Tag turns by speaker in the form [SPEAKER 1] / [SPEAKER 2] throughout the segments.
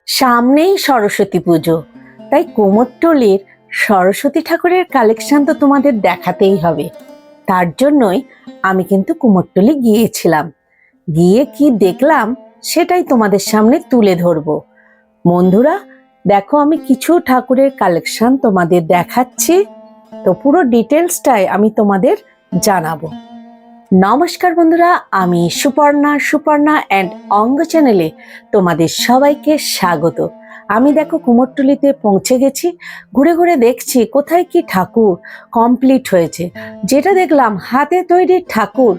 [SPEAKER 1] সামনেই সরস্বতী পুজো, তাই কুমোরটুলির সরস্বতী ঠাকুরের কালেকশন তো তোমাদের দেখাতেই হবে। তার জন্যই আমি কিন্তু কুমোরটুলি গিয়েছিলাম। গিয়ে কি দেখলাম সেটাই তোমাদের সামনে তুলে ধরবো। বন্ধুরা দেখো, আমি কিছু ঠাকুরের কালেকশন তোমাদের দেখাচ্ছি, তো পুরো ডিটেলসটাই আমি তোমাদের জানাবো। নমস্কার বন্ধুরা, আমি সুপর্ণা অ্যান্ড অঙ্গ চ্যানেলে তোমাদের সবাইকে স্বাগত। আমি দেখো কুমোরটুলিতে পৌঁছে গেছি। ঘুরে ঘুরে দেখছি কোথায় কি ঠাকুর কমপ্লিট হয়েছে। যেটা দেখলাম, হাতে তৈরি ঠাকুর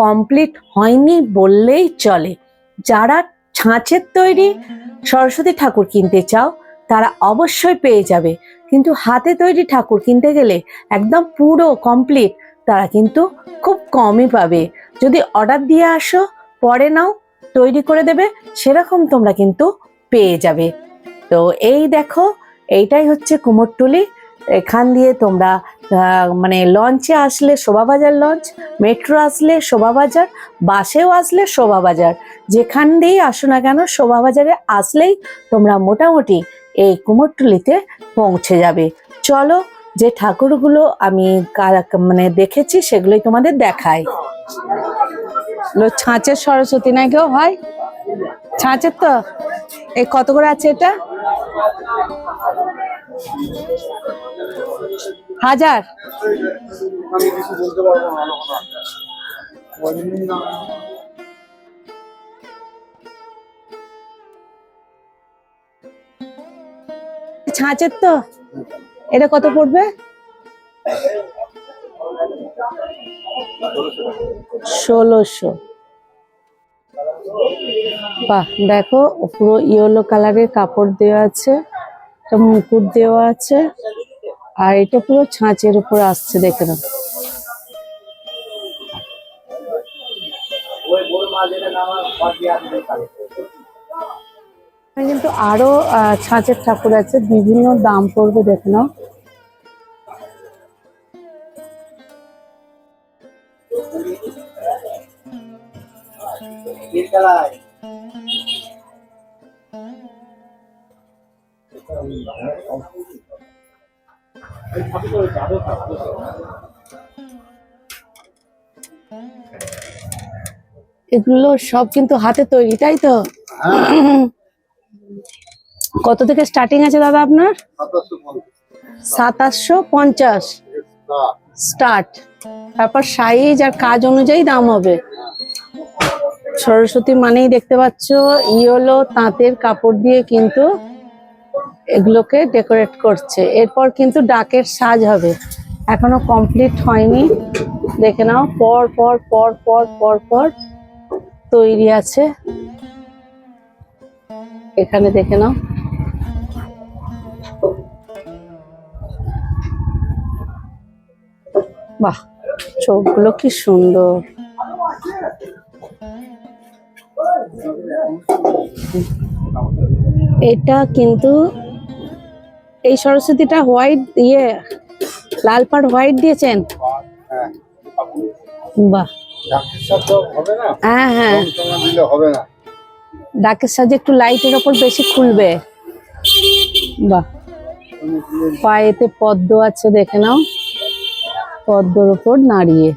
[SPEAKER 1] কমপ্লিট হয়নি বললেই চলে। যারা ছাঁচের তৈরি সরস্বতী ঠাকুর কিনতে চাও তারা অবশ্যই পেয়ে যাবে, কিন্তু হাতে তৈরি ঠাকুর কিনতে গেলে একদম পুরো কমপ্লিট তারা কিন্তু খুব কমই পাবে। যদি অর্ডার দিয়ে আসো, পরে নাও তৈরি করে দেবে, সেরকম তোমরা কিন্তু পেয়ে যাবে। তো এই দেখো, এইটাই হচ্ছে কুমোরটুলি। এখান দিয়ে তোমরা মানে লঞ্চে আসলে শোভাবাজার লঞ্চ, মেট্রো আসলে শোভাবাজার, বাসেও আসলে শোভাবাজার, যেখান দিয়েই আসো না কেন শোভাবাজারে আসলেই তোমরা মোটামুটি এই কুমোরটুলিতে পৌঁছে যাবে। চলো, যে ঠাকুরগুলো আমি মানে দেখেছি সেগুলোই তোমাদের দেখাই। ছাঁচের সরস্বতী না কেউ হয়, ছাঁচের তো। এই কত করে আছে এটা? 1000। ছাঁচের তো, এটা কত পড়বে? 1600। বাহ, দেখো পুরো ইয়েলো কালারের কাপড় দেওয়া আছে, একটা মুকুট দেওয়া আছে, আর এটা পুরো ছাঁচের উপর আসছে, দেখে নাও। কিন্তু আরো ছাঁচের ঠাকুর আছে, বিভিন্ন দাম পড়বে, দেখে নাও। এগুলো সব কিন্তু হাতে তৈরি, তাই তো? কত থেকে স্টার্টিং আছে দাদা আপনার? 2750 স্টার্ট, তারপর সাইজ আর কাজ অনুযায়ী দাম হবে। সরস্বতী মানেই দেখতে পাচ্ছ ইয়েলো তাঁতের কাপড় দিয়ে কিন্তু এগুলোকে ডেকোরেট করছে। এরপর কিন্তু ডাকের সাজ হবে, এখনো কমপ্লিট হয়নি। দেখে নাও, পর পর পর পর পর পর তৈরি আছে। এখানে দেখে নাও, বাহ, চোখগুলো কি সুন্দর। এটা কিন্তু এই সরস্বতীটা হোয়াইট দিয়ে, লাল পাড় হোয়াইট দিয়েছেন। বাহ, হ্যাঁ হ্যাঁ, ডাকের সাজে একটু লাইটের ওপর বেশি খুলবে। বাহ, পায়েতে পদ্ম আছে, দেখে নাও, পদ্মর ওপর নাড়িয়ে।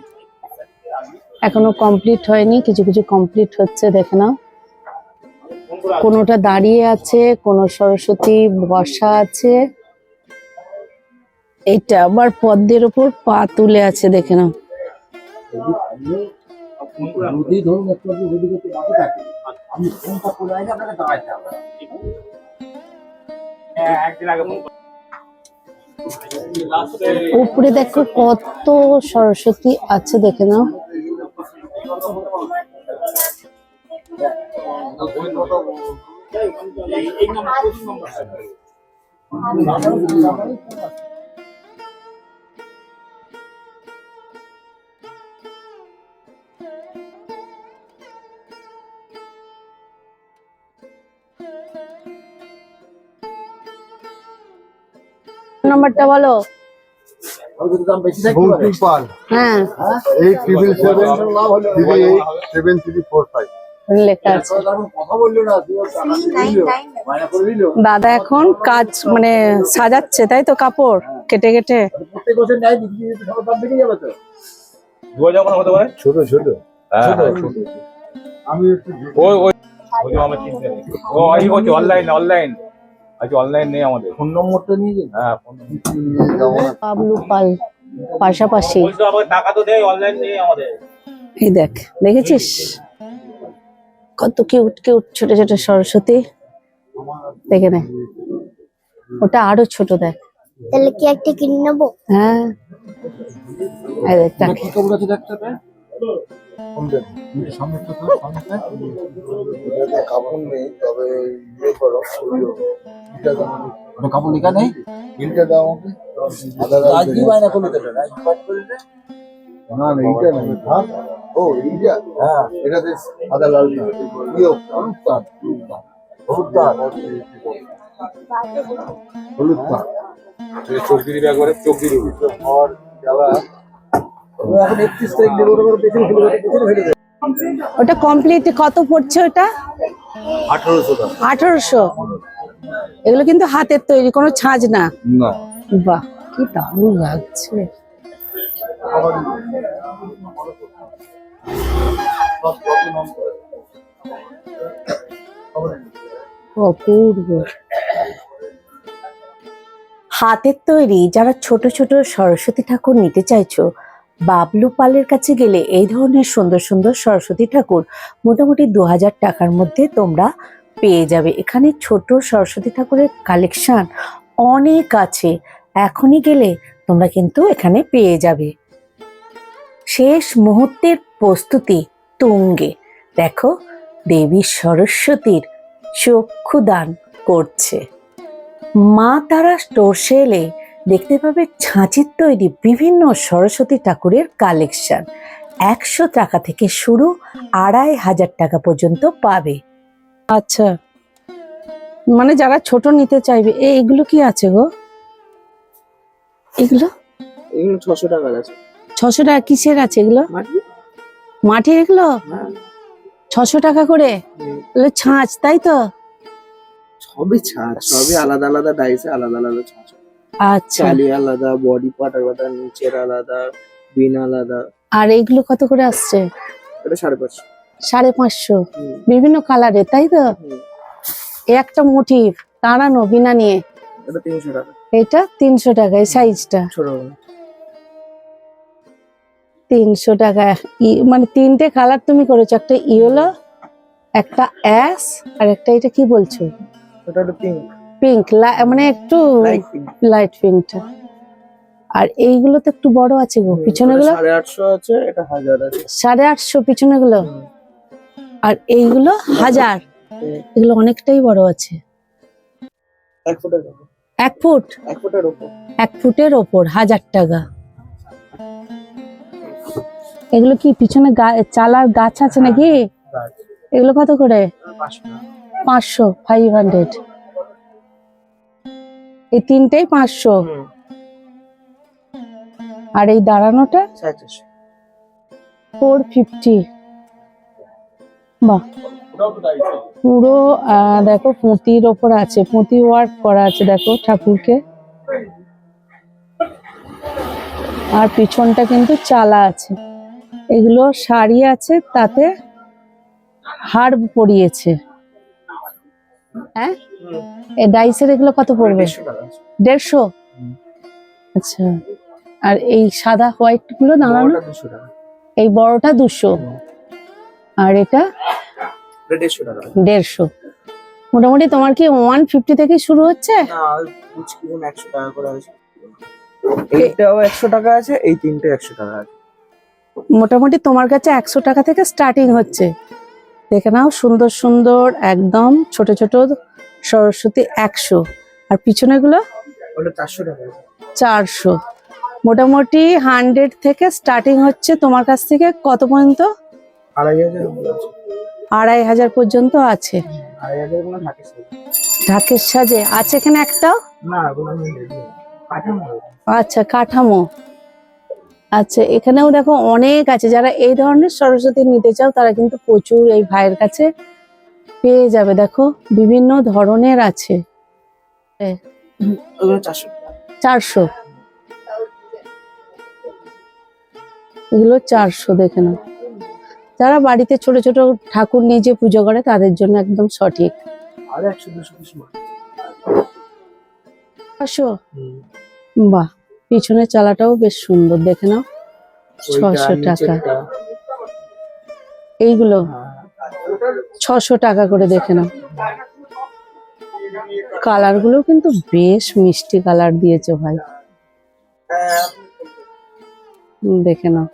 [SPEAKER 1] এখনো কমপ্লিট হয়নি, কিছু কিছু কমপ্লিট হচ্ছে, দেখে নাও। কোনোটা দাঁড়িয়ে আছে, কোনো সরস্বতী বসা আছে। এটা আবার পদ্মের ওপর পা তুলে আছে, দেখে নাও। উপরে দেখো কত সরস্বতী আছে, দেখে নাও। নাম্বারটা বলো। হ্যাঁ,
[SPEAKER 2] 8777387345
[SPEAKER 1] লেখা আছে। দাদা এখন কাজ মানে সাজাচ্ছে, তাই তো? কাপড় কেটে কেটে
[SPEAKER 2] ছোট ছোট আমি অনলাইন নেই আমাদের, ফোন নম্বরটা নিয়ে যান। হ্যাঁ,
[SPEAKER 1] বাবলু পাল পাশাপাশি।
[SPEAKER 2] টাকা তো দেয়, অনলাইন নেই আমাদের।
[SPEAKER 1] এই দেখ, দেখেছিস কত কিউট কিউট ছোট ছোট সরস্বতী। দেখে নে, ওটা আরো ছোট দেখ।
[SPEAKER 3] তাহলে কি একটা কিনে নেবো?
[SPEAKER 1] হ্যাঁ, এই দেখ টাকে।
[SPEAKER 2] কাপড় নেই, তবে ইয়ে করো, কাপড় লেখা নেই, বিলটা দাও আমাকে। না না, এইটা নেই। ও এইটা, হ্যাঁ, এটাতে সাদা লাল না, হলুদ তার, হলুদ তার। চোখ দিয়ে দিবি একবারে, চোখ দিয়ে দিবি। আর যারা এখন 31 তারিখ দেবো, পেছনে ফেলে দেবে।
[SPEAKER 1] ওটা কমপ্লিট কত পড়ছে ওটা?
[SPEAKER 2] 1800 টাকা।
[SPEAKER 1] 1800। এগুলো কিন্তু হাতের তৈরি, কোনো ছাঁচ না।
[SPEAKER 2] না,
[SPEAKER 1] বাহ, কি দারুণ লাগছে। অপূর্ব। হাতের তৈরি যারা ছোট ছোট সরস্বতী ঠাকুর নিতে চাইছো, বাবলু পালের কাছে গেলে এই ধরনের সুন্দর সুন্দর সরস্বতী ঠাকুর মোটামুটি 2000 টাকার মধ্যে তোমরা পেয়ে যাবে। এখানে ছোট সরস্বতী ঠাকুরের কালেকশন অনেক আছে, এখনই গেলে তোমরা কিন্তু এখানে পেয়ে যাবে। শেষ মুহূর্তের প্রস্তুতি তুঙ্গে। দেখো, দেবী সরস্বতীর চক্ষুদান করছে। মা তারা স্টোরসে এলে দেখতে পাবে ছাঁচের তৈরি বিভিন্ন সরস্বতী ঠাকুরের কালেকশন। 100 টাকা থেকে শুরু, 2500 টাকা পর্যন্ত পাবে। আচ্ছা, মানে যারা ছোট নিতে চাইবে। এইগুলো কি আছে গো? এগুলো
[SPEAKER 4] 600 টাকার আছে।
[SPEAKER 1] 600 টাকা কিসের আছে এগুলো? মাটির এগুলো 600 টাকা করে। এগুলো ছাঁচ, তাই তো?
[SPEAKER 4] সবই ছাড়, সবই আলাদা আলাদা ডাইসে, আলাদা আলাদা ছাঁচ।
[SPEAKER 1] আচ্ছা,
[SPEAKER 4] চালি আলাদা, বডি পার্ট আলাদা, নিচের আলাদা, বিন আলাদা।
[SPEAKER 1] আর এইগুলো কত করে আসছে?
[SPEAKER 4] এটা 550।
[SPEAKER 1] 550 বিভিন্ন কালারের, তাই তো? এই একটা মোটিভ দাঁড়ানো বিনা নিয়ে,
[SPEAKER 4] এটা 300 টাকা।
[SPEAKER 1] এটা 300 টাকা। এই সাইজটা
[SPEAKER 4] ছোট
[SPEAKER 1] 300 টাকা। মানে 3টে কালার তুমি করেছো, একটা ইয়েলো, একটা অ্যাশ, আর একটা এটা কি বলছো?
[SPEAKER 4] এটা হলো পিঙ্ক,
[SPEAKER 1] পিঙ্ক, মানে একটু
[SPEAKER 4] লাইট পিঙ্ক।
[SPEAKER 1] লাইট পিঙ্কটা। আর এইগুলো তো একটু বড় আছে গো, পিছনে গুলো
[SPEAKER 4] 850 আছে, এটা 1000 আছে।
[SPEAKER 1] 850 পিছনে গুলো। আর এইগুলো 1000। এগুলো অনেকটাই বড় আছে।
[SPEAKER 4] 1 ফুটের উপর।
[SPEAKER 1] 1 ফুট?
[SPEAKER 4] 1 ফুটের উপর।
[SPEAKER 1] 1 ফুটের ওপর 1000 টাকা। এগুলো কি পিছনে চালার গাছ আছে নাকি? এগুলো কত করে? 500, 500। এই 3টেই 500। আর এই দাঁড়ানোটা 450। বাহ, পুরো দেখো পুঁতির ওপর আছে, পুঁতি ওয়ার্ক করা আছে দেখো ঠাকুরকে। আর পিছনটা কিন্তু চালা আছে। এগুলো শাড়ি আছে, তাতে হার পরিয়েছে। হ্যাঁ, এই ডাইসের এগুলো কত পড়বে? 150। আচ্ছা, আর এই সাদা হোয়াইট গুলো দাঁড়ানো, এই বড়টা 200, আর এটা
[SPEAKER 4] 150 টাকা।
[SPEAKER 1] 150। মোটামুটি তোমার কি 150 থেকে শুরু হচ্ছে?
[SPEAKER 4] না, কুচকিগুন 100 টাকা করে আছে। এইটাও 100 টাকা আছে, এই তিনটে 100 টাকা আছে।
[SPEAKER 1] মোটামুটি তোমার কাছে 100 টাকা থেকে স্টার্টিং হচ্ছে। দেখে নাও, সুন্দর সুন্দর একদম ছোট ছোট সরস্বতী 100। আর পিছনে গুলো
[SPEAKER 4] ওটা 400 টাকা।
[SPEAKER 1] 400। মোটামুটি 100 থেকে স্টার্টিং হচ্ছে তোমার কাছ থেকে। কত পর্যন্ত? 2500 পর্যন্ত আছে।
[SPEAKER 4] 2500 কোনো থাকে
[SPEAKER 1] ঢাকের সাজে আছে এখানে একটাও?
[SPEAKER 4] না, কোনো কাঠামো।
[SPEAKER 1] আচ্ছা, কাঠামো। আচ্ছা, এখানেও দেখো অনেক আছে। যারা এই ধরনের সরস্বতী নিতে চাও তারা কিন্তু প্রচুর এই ভাইয়ের কাছে পেয়ে যাবে, দেখো বিভিন্ন ধরনের আছে।
[SPEAKER 4] ওগুলো 400।
[SPEAKER 1] 400, এগুলো 400 দেখে নাও। যারা বাড়িতে ছোট ছোট ঠাকুর নিজে পুজো করে তাদের জন্য একদম সঠিক।
[SPEAKER 4] আর 100-200 পিস মাল।
[SPEAKER 1] 500, বাহ, পিছনের চালাটাও বেশ সুন্দর, দেখে নাও। 600 টাকা। এইগুলো 600 টাকা করে, দেখে নাও। কালার গুলো কিন্তু বেশ মিষ্টি কালার দিয়েছে ভাই, দেখে নাও।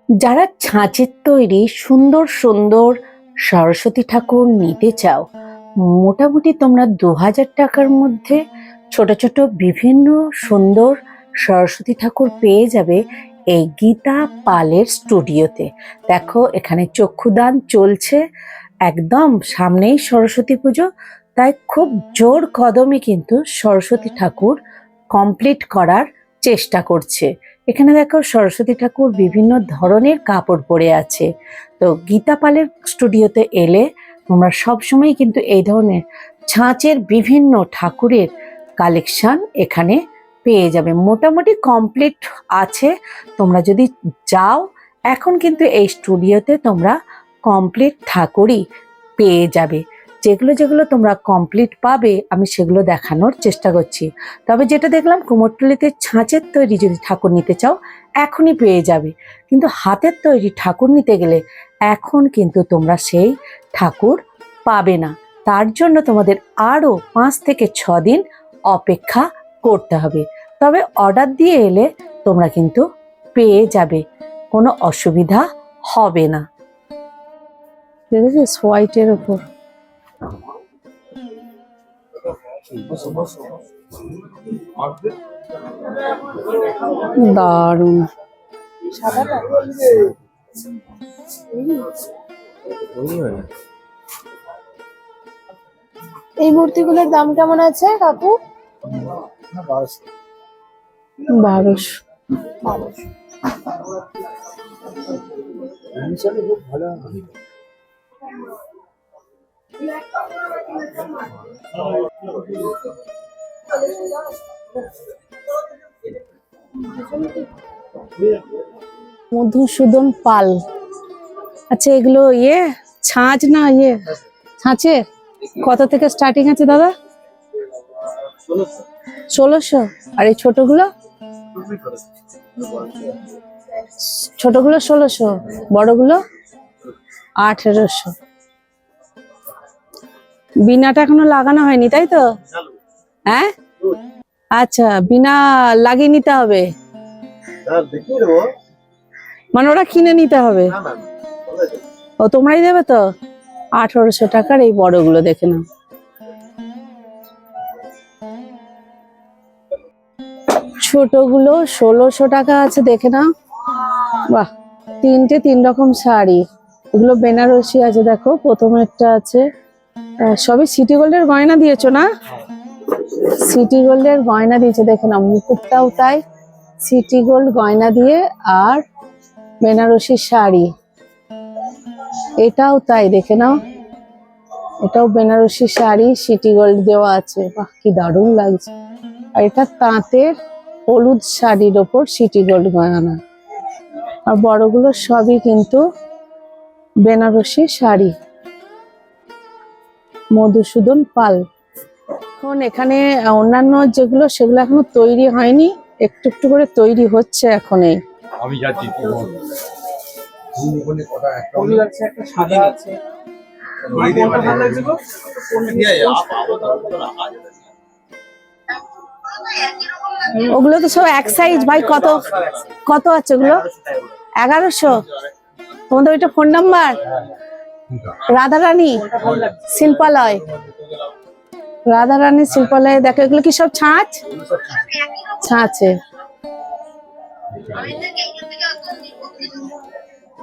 [SPEAKER 1] যারা ছাঁচের তৈরি সুন্দর সুন্দর সরস্বতী ঠাকুর নিতে চাও, মোটামুটি তোমরা 2000 টাকার মধ্যে ছোট ছোট বিভিন্ন সুন্দর সরস্বতী ঠাকুর পেয়ে যাবে এই গীতা পালের স্টুডিওতে। দেখো এখানে চক্ষুদান চলছে, একদম সামনেই সরস্বতী পুজো, তাই খুব জোর কদমে কিন্তু সরস্বতী ঠাকুর কমপ্লিট করার চেষ্টা করছে। এখানে দেখো সরস্বতী ঠাকুর বিভিন্ন ধরনের কাপড় পরে আছে। তো গীতা পালের স্টুডিওতে এলে তোমরা সবসময় কিন্তু এই ধরনের ছাঁচের বিভিন্ন ঠাকুরের কালেকশন এখানে পেয়ে যাবে। মোটামুটি কমপ্লিট আছে, তোমরা যদি যাও এখন কিন্তু এই স্টুডিওতে তোমরা কমপ্লিট ঠাকুরই পেয়ে যাবে। যেগুলো যেগুলো তোমরা কমপ্লিট পাবে আমি সেগুলো দেখানোর চেষ্টা করছি। তবে যেটা দেখলাম কুমোরটুলিতে ছাঁচের তৈরি যদি ঠাকুর নিতে চাও এখনই পেয়ে যাবে, কিন্তু হাতের তৈরি ঠাকুর নিতে গেলে এখন কিন্তু তোমরা সেই ঠাকুর পাবে না। তার জন্য তোমাদের আরও 5 থেকে 6 দিন অপেক্ষা করতে হবে। তবে অর্ডার দিয়ে এলে তোমরা কিন্তু পেয়ে যাবে, কোনো অসুবিধা হবে না। দেখেছিস হোয়াইটের ওপর দারুণ।
[SPEAKER 5] এই মূর্তিগুলোর দাম কেমন আছে কাকু?
[SPEAKER 1] 1200। মধুসূদন পাল, আচ্ছা এগুলো ছাঁচ না ছাঁচের? কত থেকে স্টার্টিং আছে দাদা? 1600। আর এই ছোটগুলো? ছোটগুলো 1600, বড়গুলো 1800। বিনাটা এখনো লাগানো হয়নি তাই তো? হ্যাঁ, আচ্ছা, বিনা লাগিয়ে নিতে হবে, মানে ওরা কিনে নিতে হবে? ও তোমরাই দেবে তো? 1800 টাকার এই বড়গুলো দেখে নাও। ছোটগুলো 1600 টাকা আছে, দেখে নাও। বাহ, 3 রকম শাড়ি, এগুলো বেনারসি আছে। দেখো প্রথমেরটা আছে, সবই সিটি গোল্ডের গয়না দিয়েছো না? সিটি গোল্ডের গয়না দিয়েছে, দেখে নাও। মুকুটটাও তাই সিটি গোল্ড গয়না দিয়ে, আর বেনারসি শাড়ি এটাও তাই, দেখে নাও। এটাও বেনারসি শাড়ি, সিটি গোল্ড দেওয়া আছে। বাহ, কি দারুণ লাগছে। আর এটা তাঁতের হলুদ শাড়ির ওপর সিটি গোল্ড গয়না। আর বড়গুলো সবই কিন্তু বেনারসি শাড়ি। মধুসূদন পাল। এখন এখানে অন্যান্য যেগুলো সেগুলো এখনো তৈরি হয়নি, একটু একটু করে তৈরি হচ্ছে এখন। এই
[SPEAKER 2] আমি যাচ্ছি
[SPEAKER 4] একটা সাদা আছে।
[SPEAKER 1] ওগুলো তো সব এক সাইজ ভাই। কত কত আছে ওগুলো? 1100। তোমাদের ওইটা ফোন নাম্বার? রাধারানী শিল্পালয়, রাধারানী শিল্পালয়ে দেখো। এগুলো কি সব ছাঁচ? ছাঁচে।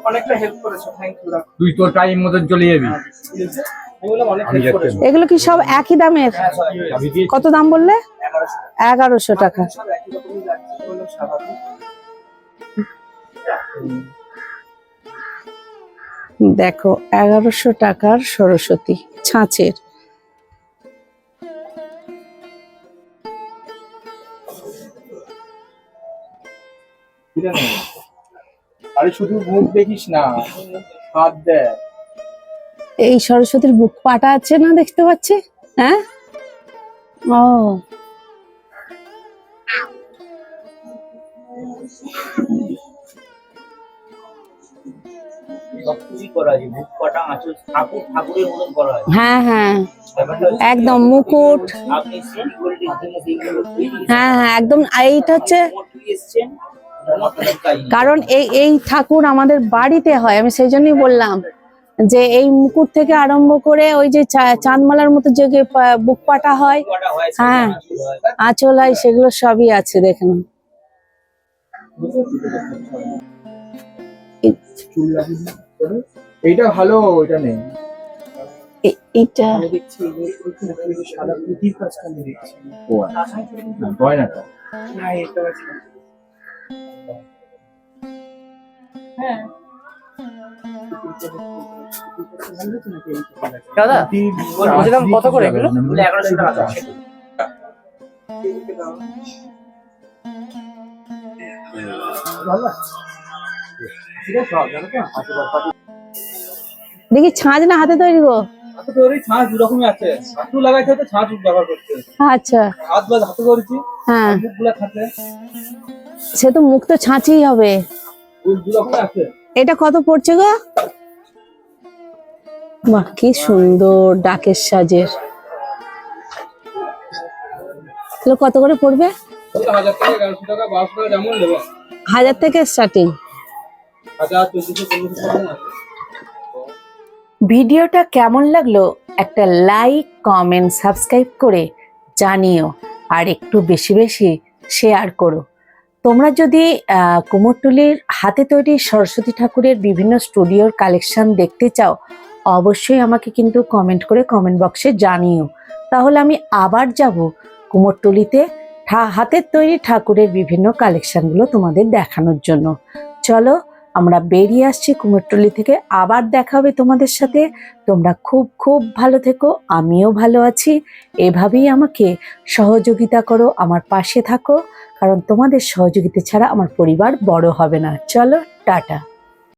[SPEAKER 4] অনেকটা হেল্প করেছো, থ্যাংক ইউ।
[SPEAKER 2] তুই তোর টাইম মতন চলে যাবি।
[SPEAKER 4] আমি বললাম অনেক হেল্প করেছো।
[SPEAKER 1] এগুলো কি সব একই দামের?
[SPEAKER 2] আমি দিয়েছি।
[SPEAKER 1] কত দাম বললে? 1100 টাকা।
[SPEAKER 4] সব একই রকমই লাগছে, বললাম স্বাভাবিক।
[SPEAKER 1] দেখো 1100 টাকার সরস্বতী ছাঁচের।
[SPEAKER 4] বুঝলে না? আরে শুধু মুখ দেখিস না, হাত দেখ।
[SPEAKER 1] এই সরস্বতীর বুক পাটা আছে না, দেখতে পাচ্ছি। হ্যাঁ, ও
[SPEAKER 6] সবকিছুই করা আছে, বুক কাটা আঁচল, ঠাকুরের মতন করা আছে।
[SPEAKER 1] হ্যাঁ হ্যাঁ,
[SPEAKER 6] ব্যাপারটা হচ্ছে
[SPEAKER 1] একদম মুকুট।
[SPEAKER 6] আপনি সিকিউরিটির জন্য সেইগুলো
[SPEAKER 1] হ্যাঁ হ্যাঁ, একদম। এইটা হচ্ছে
[SPEAKER 6] এসছেন আপনার কাজ।
[SPEAKER 1] কারণ এই ঠাকুর আমাদের বাড়িতে হয়, আমি সেই জন্যই বললাম যে এই মুকুট থেকে আরম্ভ করে ওই যে চাঁদমালার মতো যে বুক পাটা হয়,
[SPEAKER 6] কাটা হয়,
[SPEAKER 1] হ্যাঁ
[SPEAKER 6] আঁচল হয়।
[SPEAKER 1] আঁচল হয়, সেগুলো সবই আছে। দেখুন
[SPEAKER 4] এইটা ভালো, ওইটা নেই।
[SPEAKER 1] এটা
[SPEAKER 4] আমি দেখছি ওইখানে সাদা পুঁতির কাজটা আমি দেখছি। ও আচ্ছা, গয়নাটা না, এটা আছে। দাদা বলছিলাম কত করে এগুলো?
[SPEAKER 6] 1100 টাকা আছে।
[SPEAKER 1] দেখি ছাঁচ না হাতে তৈরি গো?
[SPEAKER 2] হাতে তৈরি ছাঁচ দু রকমই আছে। হাতু লাগাইতে হতো, ছাঁচ ব্যবহার করতে।
[SPEAKER 1] আচ্ছা,
[SPEAKER 2] হাত বা হাতে করেছি,
[SPEAKER 1] হ্যাঁ,
[SPEAKER 2] মুখগুলা থাকে
[SPEAKER 1] সে তো মুখ তো ছাঁচই হবে।
[SPEAKER 2] ওই দু রকমই আছে।
[SPEAKER 1] এটা কত পড়ছে গো? বাহ, কি সুন্দর ডাকের সাজের। এগুলো কত করে পড়বে?
[SPEAKER 2] 1000 টাকা, 1100 টাকা, 1200 টাকা যেমন নেবে।
[SPEAKER 1] 1000 থেকে স্টার্টিং।
[SPEAKER 2] 1000, 1400, 1500 টাকা আছে।
[SPEAKER 1] ভিডিওটা কেমন লাগলো একটা লাইক, কমেন্ট, সাবস্ক্রাইব করে জানিও, আর একটু বেশি বেশি শেয়ার করো। তোমরা যদি কুমোরটুলির হাতে তৈরি সরস্বতী ঠাকুরের বিভিন্ন স্টুডিওর কালেকশন দেখতে চাও, অবশ্যই আমাকে কিন্তু কমেন্ট করে কমেন্ট বক্সে জানিও। তাহলে আমি আবার যাব কুমোরটুলিতে হাতের তৈরি ঠাকুরের বিভিন্ন কালেকশনগুলো তোমাদের দেখানোর জন্য। চলো, আমরা বেরিয়ে আসছি কুমোরটুলি থেকে। আবার দেখা হবে তোমাদের সাথে। তোমরা খুব খুব ভালো থেকো, আমিও ভালো আছি। এভাবেই আমাকে সহযোগিতা করো, আমার পাশে থাকো, কারণ তোমাদের সহযোগিতা ছাড়া আমার পরিবার বড় হবে না। চলো, টাটা।